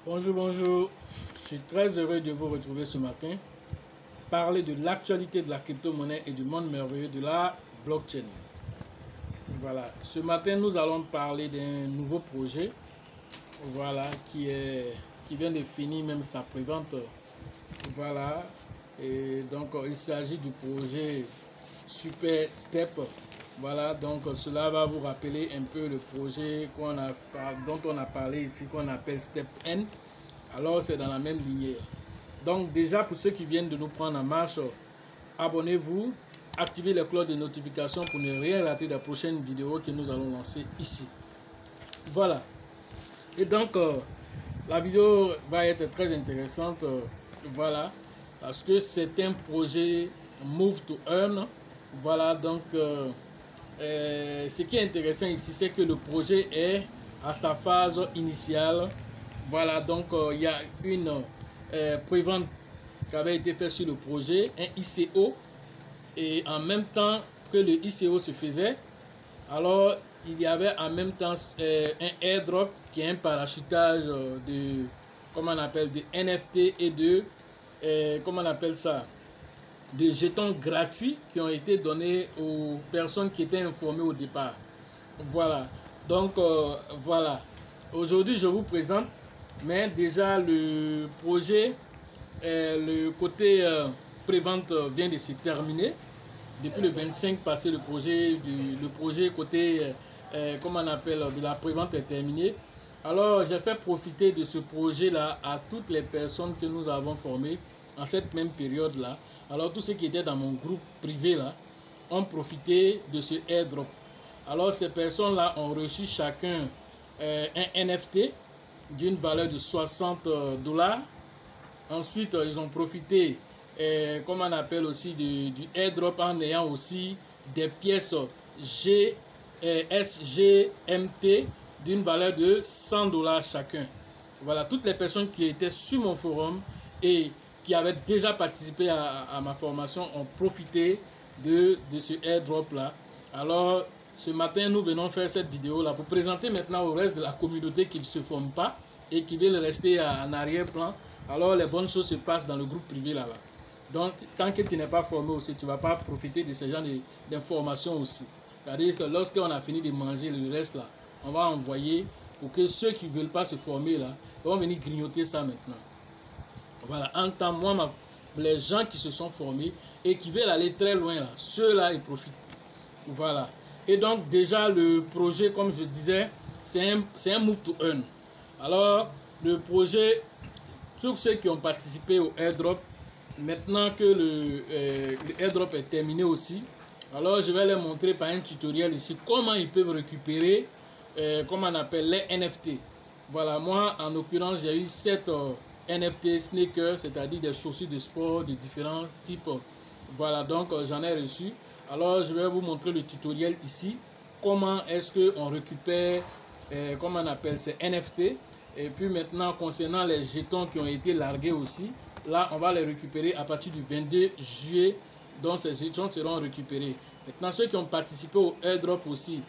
Bonjour, bonjour. Je suis très heureux de vous retrouver ce matin. Parler de l'actualité de la crypto-monnaie et du monde merveilleux de la blockchain. Voilà. Ce matin, nous allons parler d'un nouveau projet. Voilà, qui vient de finir même sa prévente. Voilà. Et donc, il s'agit du projet Super Step. Voilà, donc cela va vous rappeler un peu le projet dont on a parlé ici, qu'on appelle Step N. Alors, c'est dans la même lignée. Donc, déjà, pour ceux qui viennent de nous prendre en marche, abonnez-vous, activez les cloches de notification pour ne rien rater des prochaines vidéos que nous allons lancer ici. Voilà. Et donc, la vidéo va être très intéressante. Voilà. Parce que c'est un projet Move to Earn. Voilà, donc ce qui est intéressant ici, c'est que le projet est à sa phase initiale. Voilà, donc il y a une prévente qui avait été faite sur le projet, un ICO. Et en même temps que le ICO se faisait, alors il y avait en même temps un airdrop qui est un parachutage de, comment on appelle, de NFT et de, comment on appelle ça, de jetons gratuits qui ont été donnés aux personnes qui étaient informées au départ. Voilà. Donc, voilà. Aujourd'hui, je vous présente, mais déjà le projet, le côté prévente vient de se terminer. Depuis le 25 passé, le projet côté, comment on appelle, de la prévente est terminé. Alors, j'ai fait profiter de ce projet-là à toutes les personnes que nous avons formées en cette même période-là. Alors, tous ceux qui étaient dans mon groupe privé là ont profité de ce airdrop. Alors, ces personnes-là ont reçu chacun un NFT d'une valeur de $60. Ensuite, ils ont profité, comme on appelle aussi, du airdrop en ayant aussi des pièces SGMT d'une valeur de $100 chacun. Voilà, toutes les personnes qui étaient sur mon forum et qui avaient déjà participé à ma formation ont profité de ce airdrop là. Alors, ce matin, nous venons faire cette vidéo là pour présenter maintenant au reste de la communauté qui ne se forme pas et qui veulent rester en arrière-plan. Alors, les bonnes choses se passent dans le groupe privé là-bas. Donc, tant que tu n'es pas formé aussi, tu ne vas pas profiter de ce genre d'informations aussi. C'est-à-dire que lorsqu'on a fini de manger le reste là, on va envoyer pour que ceux qui ne veulent pas se former là, vont venir grignoter ça maintenant. Voilà, en temps, moi, les gens qui se sont formés et qui veulent aller très loin là, ceux-là, ils profitent. Voilà. Et donc, déjà, le projet, comme je disais, c'est un Move to Earn. Alors, le projet, tous ceux qui ont participé au airdrop, maintenant que le airdrop est terminé aussi, alors je vais leur montrer par un tutoriel ici comment ils peuvent récupérer, comment on appelle, les NFT. Voilà, moi, en l'occurrence, j'ai eu 7 NFT sneakers, c'est-à-dire des chaussures de sport de différents types. Voilà, donc j'en ai reçu. Alors, je vais vous montrer le tutoriel ici. Comment est-ce qu'on récupère, comment on appelle ces NFT. Et puis maintenant, concernant les jetons qui ont été largués aussi, là, on va les récupérer à partir du 22 juillet. Donc, ces jetons seront récupérés. Maintenant, ceux qui ont participé au airdrop aussi,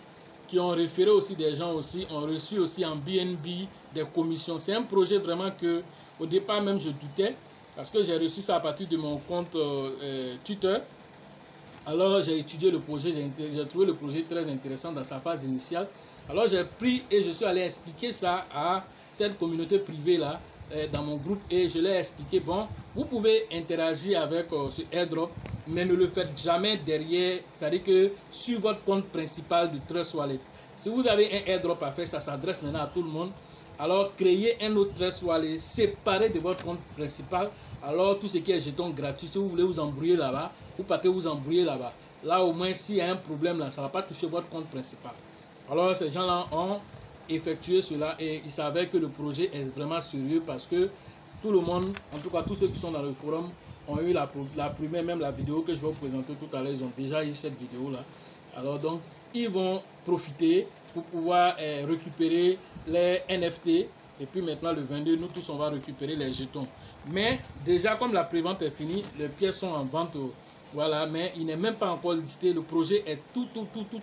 qui ont référé aussi des gens aussi, ont reçu aussi en BNB des commissions. C'est un projet vraiment que, au départ même, je doutais. Parce que j'ai reçu ça à partir de mon compte Twitter. Alors j'ai étudié le projet, j'ai trouvé le projet très intéressant dans sa phase initiale. Alors j'ai pris et je suis allé expliquer ça à cette communauté privée là, dans mon groupe, et je leur ai expliqué, bon, vous pouvez interagir avec ce airdrop, mais ne le faites jamais derrière, c'est-à-dire que sur votre compte principal de Trust Wallet. Si vous avez un airdrop à faire, ça s'adresse maintenant à tout le monde. Alors créez un autre Trust Wallet séparé de votre compte principal. Alors tout ce qui est jeton gratuit, si vous voulez vous embrouiller là-bas, vous partez vous embrouiller là-bas. Là au moins, s'il y a un problème là, ça ne va pas toucher votre compte principal. Alors ces gens-là ont effectué cela et ils savaient que le projet est vraiment sérieux, parce que tout le monde, en tout cas tous ceux qui sont dans le forum, ont eu la première, même la vidéo que je vais vous présenter tout à l'heure, ils ont déjà eu cette vidéo là. Alors donc ils vont profiter pour pouvoir récupérer les NFT, et puis maintenant le 22, nous tous on va récupérer les jetons. Mais déjà, comme la prévente est finie, les pièces sont en vente. Voilà, mais il n'est même pas encore listé. Le projet est tout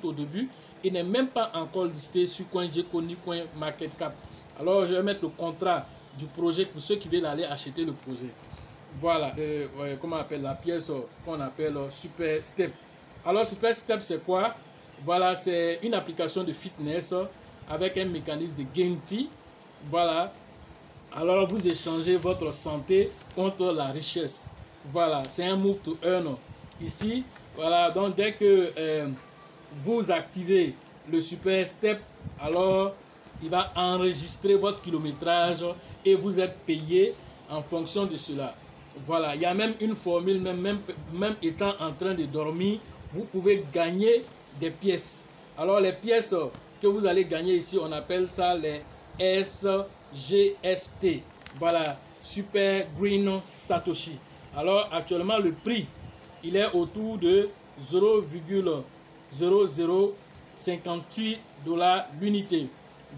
au début. Il n'est même pas encore listé sur CoinGecko ni CoinMarketCap. Alors, je vais mettre le contrat du projet pour ceux qui veulent aller acheter le projet. Voilà, comment on appelle la pièce qu'on appelle Super Step. Alors Super Step c'est quoi? Voilà, c'est une application de fitness avec un mécanisme de gain fee. Voilà, alors vous échangez votre santé contre la richesse. Voilà, c'est un move to earn. Ici, voilà, donc dès que vous activez le Super Step, alors il va enregistrer votre kilométrage et vous êtes payé en fonction de cela. Voilà, il y a même une formule, même étant en train de dormir, vous pouvez gagner des pièces. Alors les pièces que vous allez gagner ici, on appelle ça les SGST. Voilà, Super Green Satoshi. Alors actuellement le prix, il est autour de 0,0058 $ l'unité.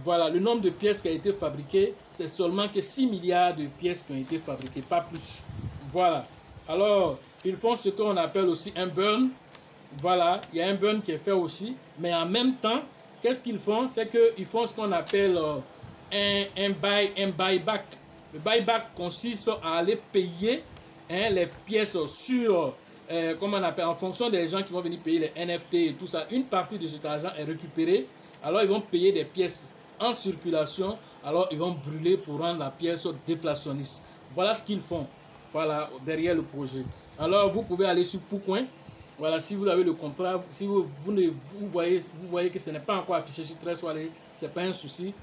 Voilà, le nombre de pièces qui a été fabriqué, c'est seulement que 6 milliards de pièces qui ont été fabriquées, pas plus. Voilà, alors ils font ce qu'on appelle aussi un burn. Voilà, il y a un burn qui est fait aussi, mais en même temps, qu'est-ce qu'ils font? C'est qu'ils font ce qu'on appelle un buyback. Le buyback consiste à aller payer les pièces sur, comment on appelle, en fonction des gens qui vont venir payer les NFT et tout ça. Une partie de cet argent est récupérée, alors ils vont payer des pièces en circulation, alors ils vont brûler pour rendre la pièce déflationniste. Voilà ce qu'ils font, voilà, derrière le projet. Alors vous pouvez aller sur PooCoin. Voilà, si vous avez le contrat, si vous voyez que ce n'est pas encore affiché sur TraceWallet, ce n'est pas un souci.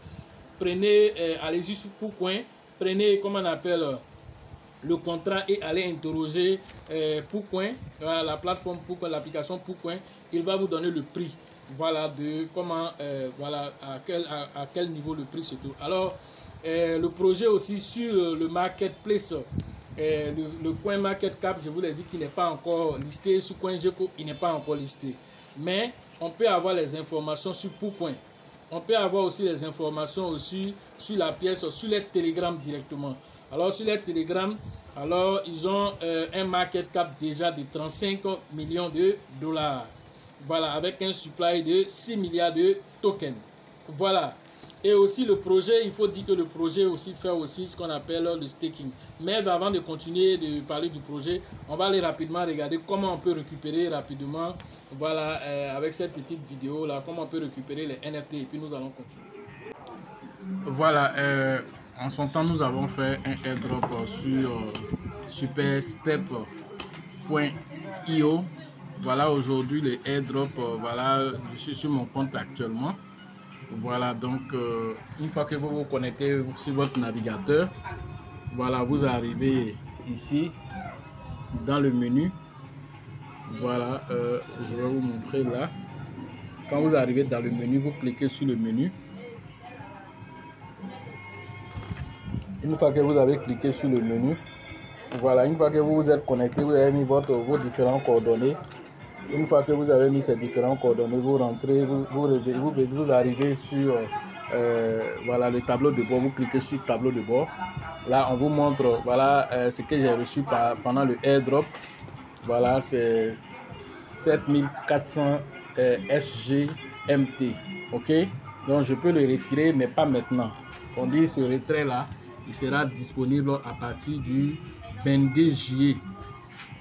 Prenez, allez-y sur PooCoin, prenez, comment on appelle, le contrat et allez interroger PooCoin, voilà, la plateforme PooCoin, l'application PooCoin, il va vous donner le prix. Voilà, de comment, voilà, à quel niveau le prix se trouve. Alors, le projet aussi sur le marketplace. Le coin market cap, je vous l'ai dit qu'il n'est pas encore listé. Sur CoinGecko, il n'est pas encore listé. Mais on peut avoir les informations sur PooCoin. On peut avoir aussi les informations aussi sur la pièce, sur les Telegram directement. Alors sur les Telegram, alors ils ont un market cap déjà de 35 millions de $. Voilà, avec un supply de 6 milliards de tokens. Voilà. Et aussi le projet, il faut dire que le projet aussi fait aussi ce qu'on appelle le staking. Mais avant de continuer de parler du projet, on va aller rapidement regarder comment on peut récupérer rapidement, voilà, avec cette petite vidéo là, comment on peut récupérer les NFT et puis nous allons continuer. Voilà, en son temps nous avons fait un airdrop sur superstep.io. Voilà, aujourd'hui le airdrop, voilà, je suis sur mon compte actuellement. Voilà, donc une fois que vous vous connectez sur votre navigateur, voilà, vous arrivez ici dans le menu. Voilà, je vais vous montrer là. Quand vous arrivez dans le menu, vous cliquez sur le menu. Une fois que vous avez cliqué sur le menu, voilà, une fois que vous vous êtes connecté, vous avez mis vos différentes coordonnées. Une fois que vous avez mis ces différentes coordonnées, vous rentrez, vous arrivez sur voilà, le tableau de bord. Vous cliquez sur le tableau de bord. Là, on vous montre voilà, ce que j'ai reçu pendant le airdrop. Voilà, c'est 7400 SGMT. Ok, donc je peux le retirer, mais pas maintenant. On dit ce retrait là, il sera disponible à partir du 22 juillet.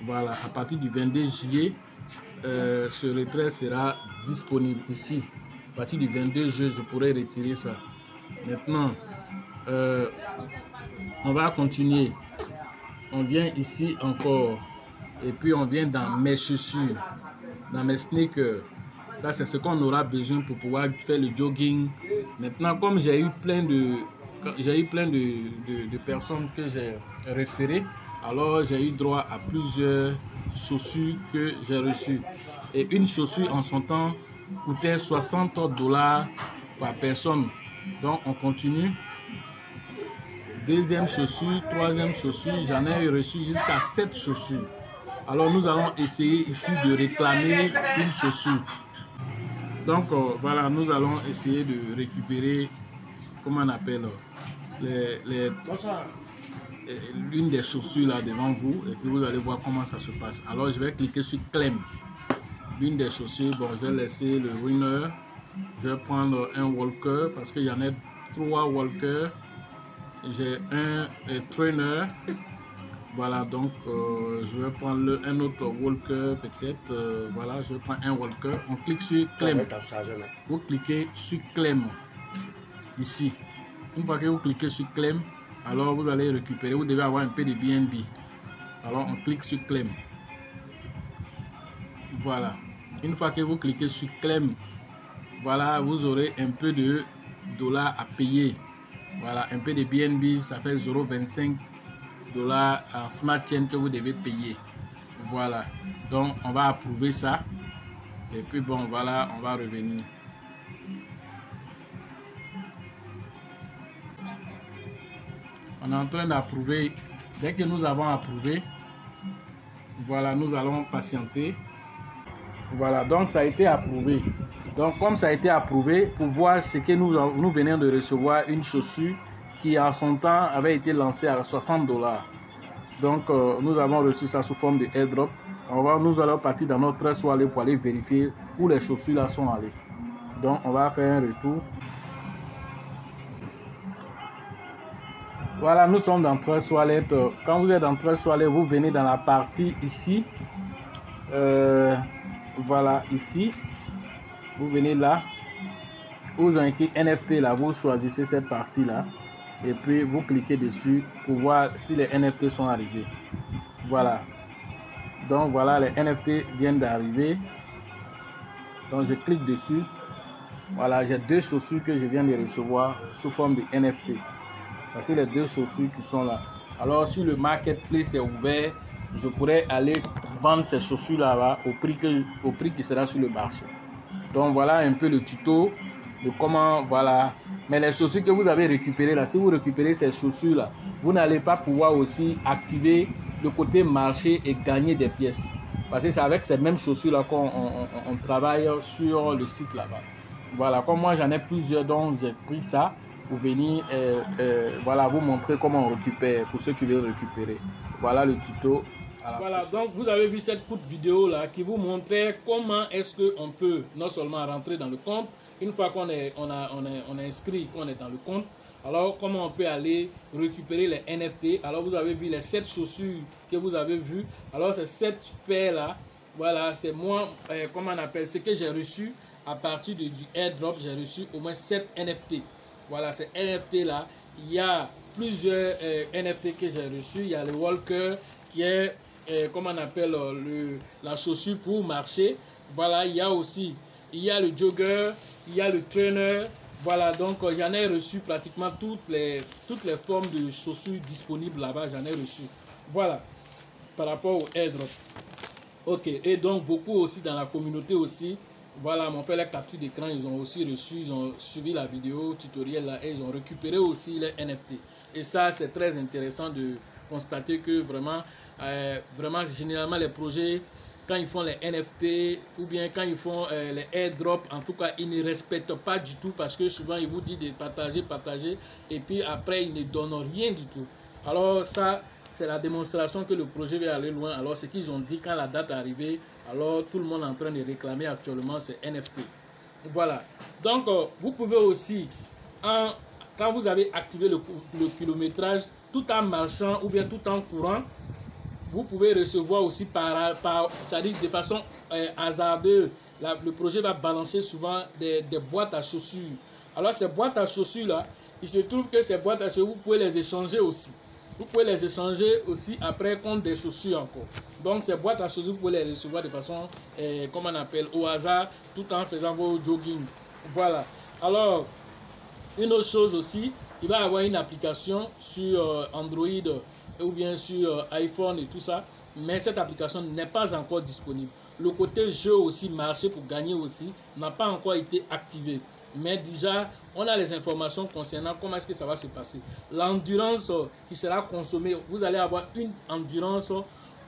Voilà, à partir du 22 juillet. Ce retrait sera disponible ici. À partir du 22 juillet, je pourrai retirer ça. Maintenant, on va continuer. On vient ici encore. Et puis on vient dans mes chaussures, dans mes sneakers. Ça, c'est ce qu'on aura besoin pour pouvoir faire le jogging. Maintenant, comme j'ai eu plein de personnes que j'ai référées, alors j'ai eu droit à plusieurs chaussures que j'ai reçues. Et une chaussure en son temps coûtait 60 $ par personne. Donc on continue. Deuxième chaussure, troisième chaussure, j'en ai reçu jusqu'à 7 chaussures. Alors nous allons essayer ici de réclamer une chaussure. Donc voilà, nous allons essayer de récupérer, comment on appelle, l'une des chaussures là devant vous, et puis vous allez voir comment ça se passe. Alors je vais cliquer sur claim. L'une des chaussures, bon, je vais laisser le winner. Je vais prendre un walker parce qu'il y en a 3 walkers. j'ai un trainer. Voilà, donc je vais prendre un autre walker peut-être. Voilà, je vais prendre un walker. On clique sur Clem. Vous cliquez sur Clem ici. Une fois que vous cliquez sur Clem, alors vous allez récupérer. Vous devez avoir un peu de BNB. Alors on clique sur Clem. Voilà. Une fois que vous cliquez sur Clem, voilà, vous aurez un peu de dollars à payer. Voilà, un peu de BNB, ça fait 0,25 $ en Smart Chain que vous devez payer. Voilà, donc on va approuver ça. Et puis bon, voilà, on va revenir. On est en train d'approuver. Dès que nous avons approuvé, voilà, nous allons patienter. Voilà, donc ça a été approuvé. Donc comme ça a été approuvé, pour voir ce que nous venons de recevoir, une chaussure qui en son temps avait été lancée à 60 $. Donc nous avons reçu ça sous forme de airdrop. Nous allons partir dans notre Trust Wallet pour aller vérifier où les chaussures là sont allées. Donc on va faire un retour. Voilà, nous sommes dans Trust Wallet. Quand vous êtes dans Trust Wallet, vous venez dans la partie ici. Voilà, ici. Vous venez là. Vous avez écrit NFT là. Vous choisissez cette partie là. Et puis vous cliquez dessus pour voir si les NFT sont arrivés. Voilà. Donc voilà, les NFT viennent d'arriver. Donc je clique dessus. Voilà, j'ai deux chaussures que je viens de recevoir sous forme de NFT. C'est les deux chaussures qui sont là. Alors si le marketplace est ouvert, je pourrais aller vendre ces chaussures là-bas au prix qui sera sur le marché. Donc voilà un peu le tuto de comment, voilà. Mais les chaussures que vous avez récupérées là, si vous récupérez ces chaussures là, vous n'allez pas pouvoir aussi activer le côté marché et gagner des pièces. Parce que c'est avec ces mêmes chaussures là qu'on travaille sur le site là-bas. Voilà, comme moi j'en ai plusieurs, donc j'ai pris ça pour venir voilà, vous montrer comment on récupère pour ceux qui veulent récupérer. Voilà le tuto. Voilà, donc vous avez vu cette courte vidéo là qui vous montrait comment est-ce qu'on peut non seulement rentrer dans le compte, une fois qu'on est inscrit, qu'on est dans le compte, alors comment on peut aller récupérer les NFT. Alors vous avez vu les 7 chaussures que vous avez vues. Alors ces 7 paires là, voilà, c'est moi, comment on appelle, ce que j'ai reçu à partir du airdrop. J'ai reçu au moins 7 NFT. Voilà, ces NFT là, il y a plusieurs NFT que j'ai reçus. Il y a le Walker qui est, comment on appelle, la chaussure pour marcher. Voilà, il y a aussi, il y a le jogger, il y a le trainer. Voilà, donc j'en ai reçu pratiquement toutes les formes de chaussures disponibles là-bas, j'en ai reçu. Voilà, par rapport au airdrop. Ok, et donc beaucoup aussi dans la communauté aussi. Voilà, m'ont fait la capture d'écran, ils ont aussi reçu, ils ont suivi la vidéo tutoriel là et ils ont récupéré aussi les NFT. Et ça, c'est très intéressant de constater que vraiment, généralement les projets, quand ils font les NFT ou bien quand ils font les airdrops, en tout cas, ils ne respectent pas du tout parce que souvent, ils vous disent de partager et puis après, ils ne donnent rien du tout. Alors ça, c'est la démonstration que le projet va aller loin. Alors ce qu'ils ont dit quand la date est arrivée, alors tout le monde est en train de réclamer actuellement ces NFT. Voilà. Donc vous pouvez aussi, quand vous avez activé le kilométrage, tout en marchant ou bien tout en courant, vous pouvez recevoir aussi c'est-à-dire de façon hasardeuse. Le projet va balancer souvent des boîtes à chaussures. Alors ces boîtes à chaussures là, il se trouve que ces boîtes à chaussures, vous pouvez les échanger aussi. Vous pouvez les échanger aussi après contre des chaussures encore. Donc ces boîtes à chaussures, vous pouvez les recevoir de façon, comment on appelle, au hasard, tout en faisant vos jogging. Voilà. Alors, une autre chose aussi, il va y avoir une application sur Android ou bien sur iPhone et tout ça. Mais cette application n'est pas encore disponible. Le côté jeu aussi, marché pour gagner aussi, n'a pas encore été activé. Mais déjà, on a les informations concernant comment est-ce que ça va se passer. L'endurance qui sera consommée, vous allez avoir une endurance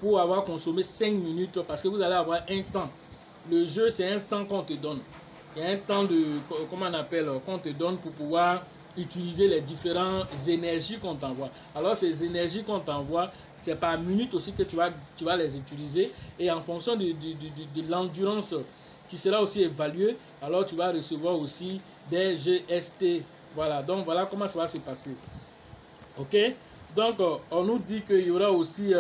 pour avoir consommé 5 minutes parce que vous allez avoir un temps. Le jeu, c'est un temps qu'on te donne. Il y a un temps de, comment on appelle, qu'on te donne pour pouvoir utiliser les différentes énergies qu'on t'envoie. Alors ces énergies qu'on t'envoie, c'est par minute aussi que tu vas les utiliser et en fonction de l'endurance qui sera aussi évaluée, alors tu vas recevoir aussi des GST. Voilà, donc voilà comment ça va se passer. Ok, donc on nous dit qu'il y aura aussi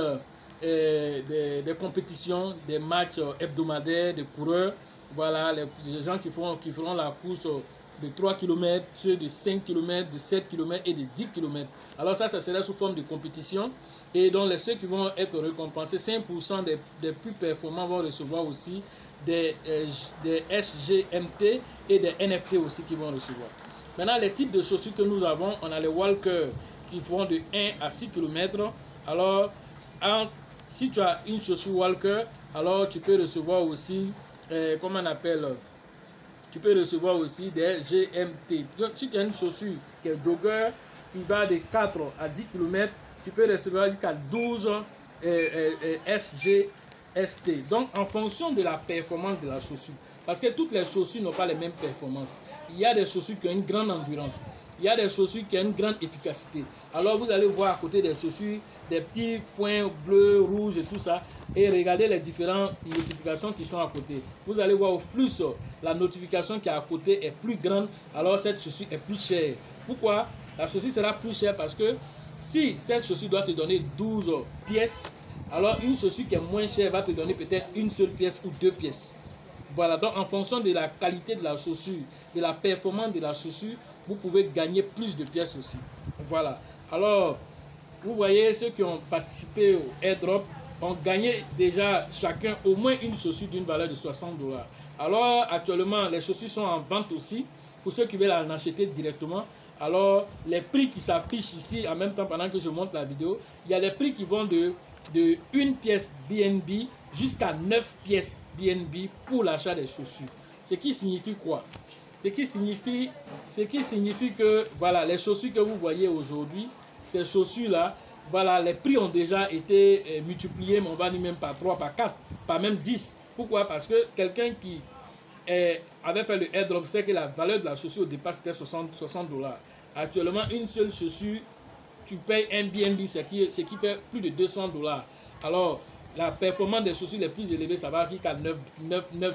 des compétitions, des matchs hebdomadaires de coureurs. Voilà, les gens qui feront la course de 3 km, ceux de 5 km, de 7 km et de 10 km. Alors ça sera sous forme de compétition. Et donc ceux qui vont être récompensés, 5% des plus performants vont recevoir aussi des SGMT et des NFT aussi qui vont recevoir. Maintenant, les types de chaussures que nous avons, on a les Walker qui font de 1 à 6 km. Alors, si tu as une chaussure Walker, alors tu peux recevoir aussi, comment on appelle, tu peux recevoir aussi des GMT. Donc, si tu as une chaussure qui est jogger, qui va de 4 à 10 km, tu peux recevoir jusqu'à 12 SGST. Donc, en fonction de la performance de la chaussure, parce que toutes les chaussures n'ont pas les mêmes performances. Il y a des chaussures qui ont une grande endurance. Il y a des chaussures qui ont une grande efficacité. Alors, vous allez voir à côté des chaussures des petits points bleus, rouges et tout ça. Et regardez les différentes notifications qui sont à côté. Vous allez voir au flux, la notification qui est à côté est plus grande. Alors, cette chaussure est plus chère. Pourquoi? La chaussure sera plus chère parce que si cette chaussure doit te donner 12 pièces, alors une chaussure qui est moins chère va te donner peut-être une seule pièce ou 2 pièces. Voilà, donc en fonction de la qualité de la chaussure, de la performance de la chaussure, vous pouvez gagner plus de pièces aussi. Voilà, alors vous voyez ceux qui ont participé au airdrop ont gagné déjà chacun au moins une chaussure d'une valeur de 60 $. Alors actuellement les chaussures sont en vente aussi pour ceux qui veulent en acheter directement. Alors les prix qui s'affichent ici en même temps pendant que je montre la vidéo, il y a les prix qui vont de 1 pièce BNB jusqu'à 9 pièces BNB pour l'achat des chaussures. Ce qui signifie quoi? Ce qui signifie que voilà, les chaussures que vous voyez aujourd'hui, ces chaussures-là, voilà, les prix ont déjà été multipliés, mais on va dire même par 3, par 4, par même 10. Pourquoi? Parce que quelqu'un qui avait fait le airdrop sait que la valeur de la chaussure au départ c'était 60 $. Actuellement, une seule chaussure, tu payes un BNB, ce qui fait plus de 200 $. Alors, la performance des chaussures les plus élevées, ça va jusqu'à 9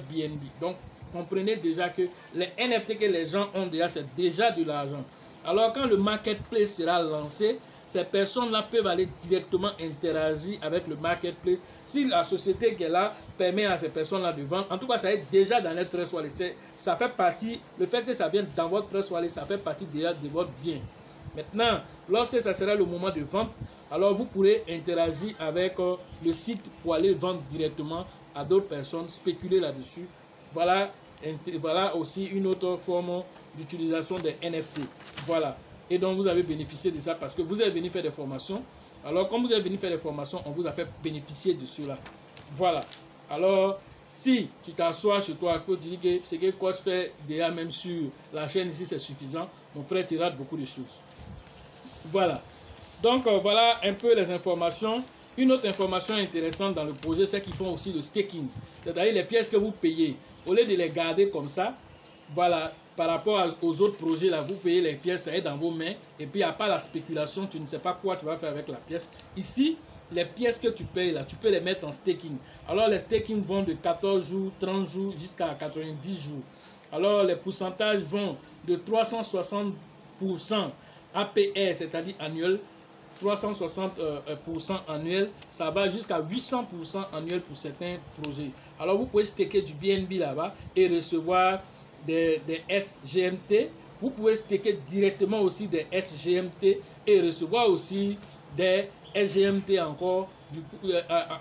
BNB. Donc, comprenez déjà que les NFT que les gens ont déjà, c'est déjà de l'argent. Alors, quand le marketplace sera lancé, ces personnes-là peuvent aller directement interagir avec le marketplace. Si la société qui est là permet à ces personnes-là de vendre, en tout cas, ça est déjà dans notre trust wallet. Ça fait partie, le fait que ça vienne dans votre trust wallet, ça fait partie déjà de votre bien. Maintenant, lorsque ça sera le moment de vente, alors vous pourrez interagir avec le site pour aller vendre directement à d'autres personnes, spéculer là-dessus. Voilà aussi une autre forme d'utilisation des NFT. Voilà. Et donc, vous avez bénéficié de ça parce que vous êtes venu faire des formations. Alors, comme vous êtes venu faire des formations, on vous a fait bénéficier de cela. Voilà. Alors, si tu t'assois chez toi, tu dis que ce que coach fait déjà même sur la chaîne ici, c'est suffisant, mon frère, tu rates beaucoup de choses. Voilà. Donc, voilà un peu les informations. Une autre information intéressante dans le projet, c'est qu'ils font aussi le staking. C'est-à-dire les pièces que vous payez, au lieu de les garder comme ça, voilà, par rapport aux autres projets, là, vous payez les pièces, ça est dans vos mains. Et puis, à part la spéculation, tu ne sais pas quoi tu vas faire avec la pièce. Ici, les pièces que tu payes, là, tu peux les mettre en staking. Alors, les staking vont de 14 jours, 30 jours jusqu'à 90 jours. Alors, les pourcentages vont de 360% APR, c'est-à-dire annuel, 360% annuel, ça va jusqu'à 800% annuel pour certains projets. Alors, vous pouvez staker du BNB là-bas et recevoir des SGMT. Vous pouvez staker directement aussi des SGMT et recevoir aussi des SGMT encore,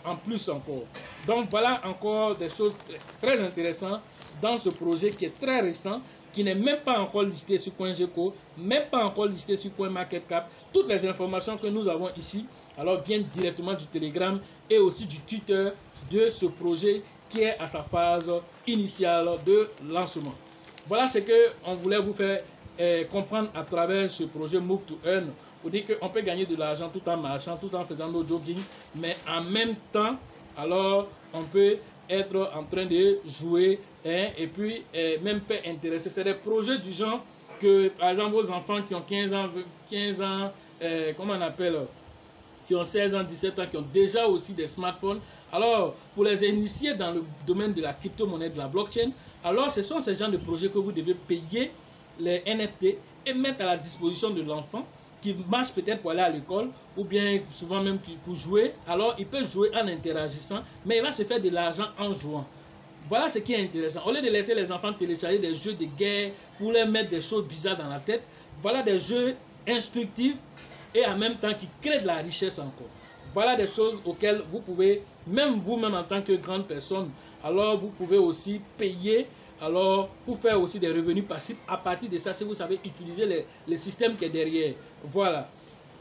en plus encore. Donc, voilà encore des choses très intéressantes dans ce projet qui est très récent, qui n'est même pas encore listé sur CoinGecko, même pas encore listé sur CoinMarketCap. Toutes les informations que nous avons ici, alors viennent directement du Telegram et aussi du Twitter de ce projet qui est à sa phase initiale de lancement. Voilà ce qu'on voulait vous faire comprendre à travers ce projet Move to Earn. Vous dire qu'on peut gagner de l'argent tout en marchant, tout en faisant nos jogging, mais en même temps, alors on peut être en train de jouer et puis même peut intéresser. C'est des projets du genre que, par exemple, vos enfants qui ont 15 ans, comment on appelle, qui ont 16 ans, 17 ans, qui ont déjà aussi des smartphones. Alors, pour les initier dans le domaine de la crypto-monnaie, de la blockchain, alors ce sont ces genres de projets que vous devez payer les NFT et mettre à la disposition de l'enfant qui marche peut-être pour aller à l'école ou bien souvent même pour jouer. Alors, il peut jouer en interagissant, mais il va se faire de l'argent en jouant. Voilà ce qui est intéressant. Au lieu de laisser les enfants télécharger des jeux de guerre pour leur mettre des choses bizarres dans la tête, voilà des jeux instructifs et en même temps qui créent de la richesse encore. Voilà des choses auxquelles vous pouvez, même vous-même en tant que grande personne, alors vous pouvez aussi payer alors pour faire aussi des revenus passifs à partir de ça si vous savez utiliser les systèmes qui est derrière. Voilà.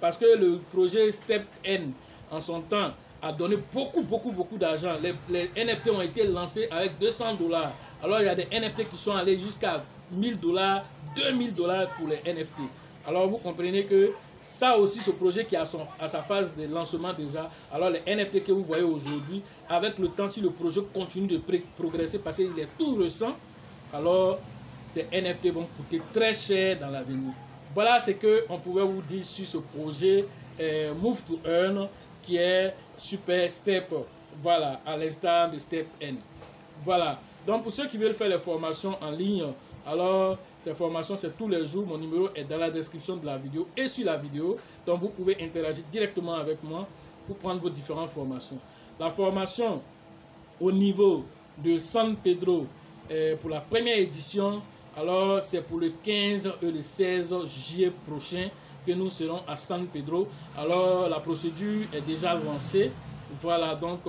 Parce que le projet Step N en son temps a donné beaucoup d'argent. Les NFT ont été lancés avec $200. Alors il y a des NFT qui sont allés jusqu'à $1000, $2000 pour les NFT. Alors vous comprenez que ça aussi, ce projet qui est à sa phase de lancement déjà, alors les NFT que vous voyez aujourd'hui, avec le temps, si le projet continue de progresser, parce qu'il est tout récent, alors ces NFT vont coûter très cher dans l'avenir. Voilà ce qu'on pouvait vous dire sur ce projet Move to Earn, qui est Super Step, voilà, à l'instar de Step N. Voilà, donc pour ceux qui veulent faire les formations en ligne, alors ces formations c'est tous les jours, mon numéro est dans la description de la vidéo et sur la vidéo, donc vous pouvez interagir directement avec moi pour prendre vos différentes formations. La formation au niveau de San Pedro pour la première édition, alors c'est pour le 15 et le 16 juillet prochain que nous serons à San Pedro. Alors la procédure est déjà lancée, voilà, donc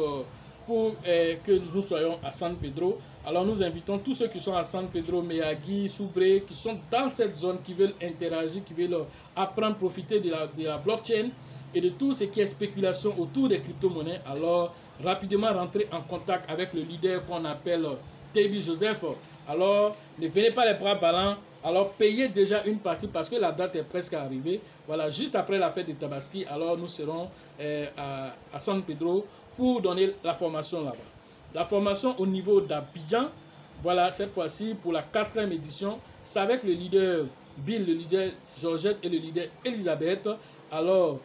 pour que nous soyons à San Pedro. Alors nous invitons tous ceux qui sont à San Pedro, Miyagi, Subre, qui sont dans cette zone, qui veulent interagir, qui veulent apprendre, profiter de la blockchain et de tout ce qui est spéculation autour des crypto-monnaies. Alors rapidement rentrer en contact avec le leader qu'on appelle Tebi Joseph. Alors ne venez pas les bras ballants, alors payez déjà une partie parce que la date est presque arrivée. Voilà, juste après la fête de Tabaski, alors nous serons à San Pedro pour donner la formation là-bas. La formation au niveau d'Abidjan, voilà, cette fois-ci pour la 4e édition, c'est avec le leader Bill, le leader Georgette et le leader Elisabeth. Alors,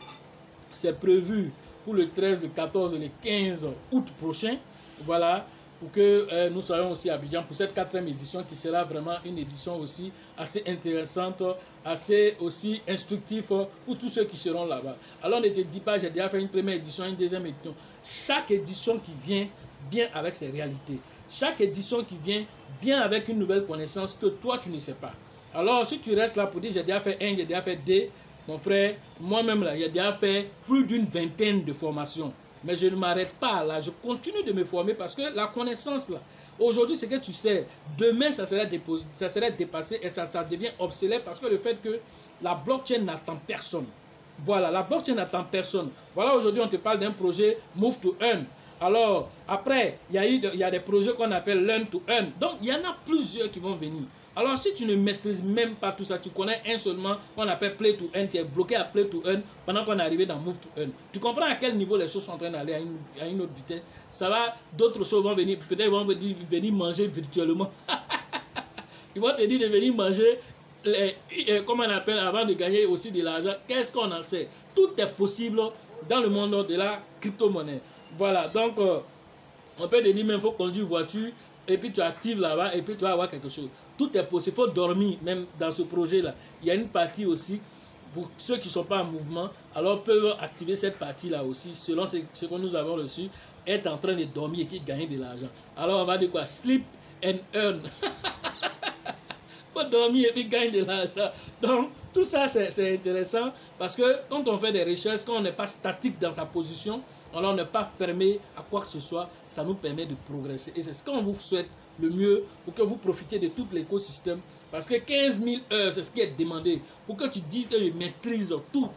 c'est prévu pour le 13, le 14 et le 15 août prochain. Voilà, pour que nous soyons aussi à Abidjan pour cette 4e édition qui sera vraiment une édition aussi assez intéressante, assez aussi instructive pour tous ceux qui seront là-bas. Alors, ne te dis pas, j'ai déjà fait une première édition, une deuxième édition. Chaque édition qui vient avec ses réalités. Chaque édition qui vient avec une nouvelle connaissance que toi tu ne sais pas. Alors si tu restes là pour dire j'ai déjà fait 1, j'ai déjà fait 2, mon frère, moi-même là, j'ai déjà fait plus d'une vingtaine de formations. Mais je ne m'arrête pas là, je continue de me former parce que la connaissance là, aujourd'hui c'est que tu sais, demain ça serait dépassé et ça devient obsolète parce que le fait que la blockchain n'attend personne. Voilà, la blockchain n'attend personne. Voilà, aujourd'hui on te parle d'un projet Move to Earn. Alors, après, il y a des projets qu'on appelle Learn to Earn. Donc, il y en a plusieurs qui vont venir. Alors, si tu ne maîtrises même pas tout ça, tu connais un seulement qu'on appelle Play to Earn, tu es bloqué à Play to Earn pendant qu'on est arrivé dans Move to Earn. Tu comprends à quel niveau les choses sont en train d'aller à une autre vitesse. Ça va, d'autres choses vont venir, peut-être ils vont venir manger virtuellement. Ils vont te dire de venir manger, comment on appelle, avant de gagner aussi de l'argent. Qu'est-ce qu'on en sait? Tout est possible dans le monde de la crypto-monnaie. Voilà, donc on peut te dire même il faut conduire une voiture et puis tu actives là-bas et puis tu vas avoir quelque chose. Tout est possible, il faut dormir même dans ce projet-là. Il y a une partie aussi pour ceux qui ne sont pas en mouvement, alors peuvent activer cette partie-là aussi selon ce que nous avons reçu, être en train de dormir et qui gagne de l'argent. Alors on va dire quoi? Sleep and earn. Faut dormir et puis gagner de l'argent. Donc tout ça c'est intéressant parce que quand on fait des recherches, quand on n'est pas statique dans sa position, alors on n'est pas fermé à quoi que ce soit, ça nous permet de progresser. Et c'est ce qu'on vous souhaite le mieux pour que vous profitez de tout l'écosystème. Parce que 15 000 heures, c'est ce qui est demandé. Pour que tu dises que je maîtrise tout,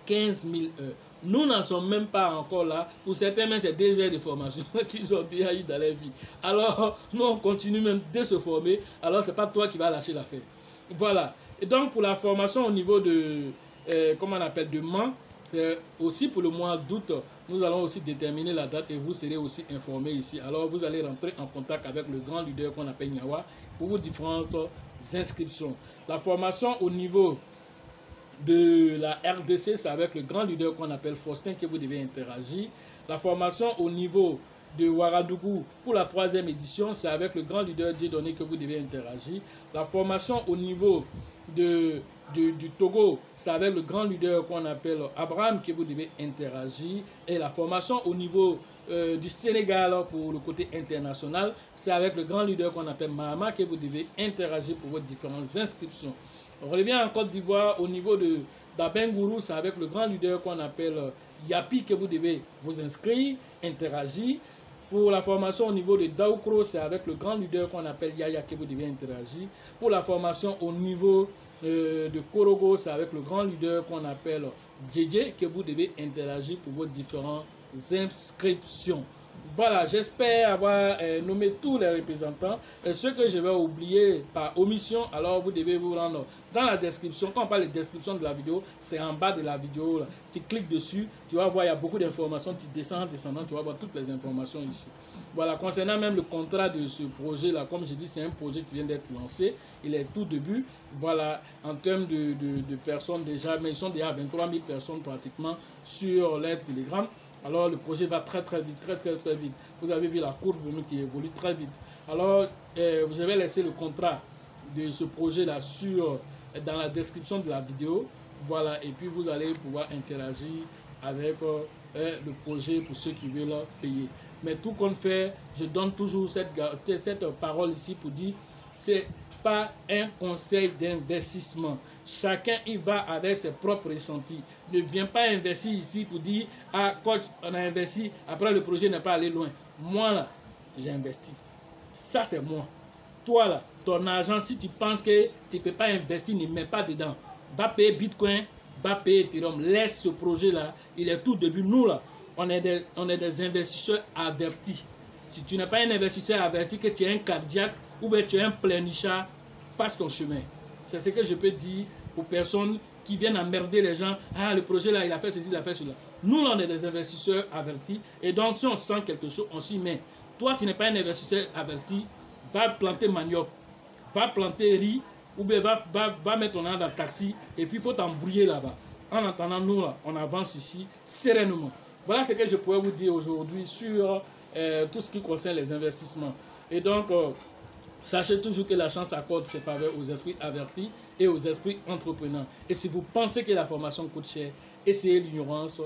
15 000 heures. Nous n'en sommes même pas encore là. Pour certains, même c'est 2 heures de formation qu'ils ont déjà eu dans leur vie. Alors, nous on continue même de se former. Alors, ce n'est pas toi qui vas lâcher l'affaire. Voilà. Et donc, pour la formation au niveau de, comment on appelle, de Mans, aussi pour le mois d'août, nous allons aussi déterminer la date et vous serez aussi informés ici. Alors vous allez rentrer en contact avec le grand leader qu'on appelle Nyawa pour vos différentes inscriptions. La formation au niveau de la RDC, c'est avec le grand leader qu'on appelle Faustin que vous devez interagir. La formation au niveau de Ouagadougou pour la 3e édition, c'est avec le grand leader Dieudonné que vous devez interagir. La formation au niveau de du Togo, c'est avec le grand leader qu'on appelle Abraham que vous devez interagir. Et la formation au niveau du Sénégal pour le côté international, c'est avec le grand leader qu'on appelle Mahama que vous devez interagir pour vos différentes inscriptions. On revient en Côte d'Ivoire au niveau de d'Abengourou, c'est avec le grand leader qu'on appelle Yapi que vous devez vous inscrire, interagir. Pour la formation au niveau de Daoukro, c'est avec le grand leader qu'on appelle Yaya que vous devez interagir. Pour la formation au niveau de Korogo, c'est avec le grand leader qu'on appelle Djedje que vous devez interagir pour vos différentes inscriptions. Voilà, j'espère avoir nommé tous les représentants. Ce que je vais oublier par omission, alors vous devez vous rendre dans la description. Quand on parle de description de la vidéo, c'est en bas de la vidéo. Là. Tu cliques dessus, tu vas voir, il y a beaucoup d'informations. Tu descends, tu vas voir toutes les informations ici. Voilà, concernant même le contrat de ce projet-là, comme je dis, c'est un projet qui vient d'être lancé. Il est tout début. Voilà, en termes de personnes déjà, mais ils sont déjà 23 000 personnes pratiquement sur les Telegram. Alors le projet va très vite, très vite. Vous avez vu la courbe qui évolue très vite. Alors vous avez laissé le contrat de ce projet-là dans la description de la vidéo. Voilà, et puis vous allez pouvoir interagir avec le projet pour ceux qui veulent payer. Mais tout compte fait, je donne toujours cette parole ici pour dire c'est pas un conseil d'investissement. Chacun y va avec ses propres ressentis. Ne viens pas investir ici pour dire ah coach, on a investi, après le projet n'est pas allé loin. Moi là, j'ai investi. Ça c'est moi. Toi là, ton argent, si tu penses que tu ne peux pas investir, ne mets pas dedans. Va payer Bitcoin, va payer Ethereum. Laisse ce projet là, il est tout début. Nous là, on est des investisseurs avertis. Si tu n'es pas un investisseur averti, que tu es un cardiaque ou bien tu es un pleurnichard, passe ton chemin. C'est ce que je peux dire aux personnes qui viennent emmerder les gens. Ah, le projet là, il a fait ceci, il a fait cela. Nous, là, on est des investisseurs avertis. Et donc, si on sent quelque chose, on s'y met. Toi, tu n'es pas un investisseur averti. Va planter manioc, va planter riz, ou bien va mettre ton argent dans le taxi. Et puis, il faut t'embrouiller là-bas. En attendant, nous, là, on avance ici sereinement. Voilà ce que je pourrais vous dire aujourd'hui sur tout ce qui concerne les investissements. Et donc, sachez toujours que la chance accorde ses faveurs aux esprits avertis et aux esprits entrepreneurs. Et si vous pensez que la formation coûte cher, essayez l'ignorance.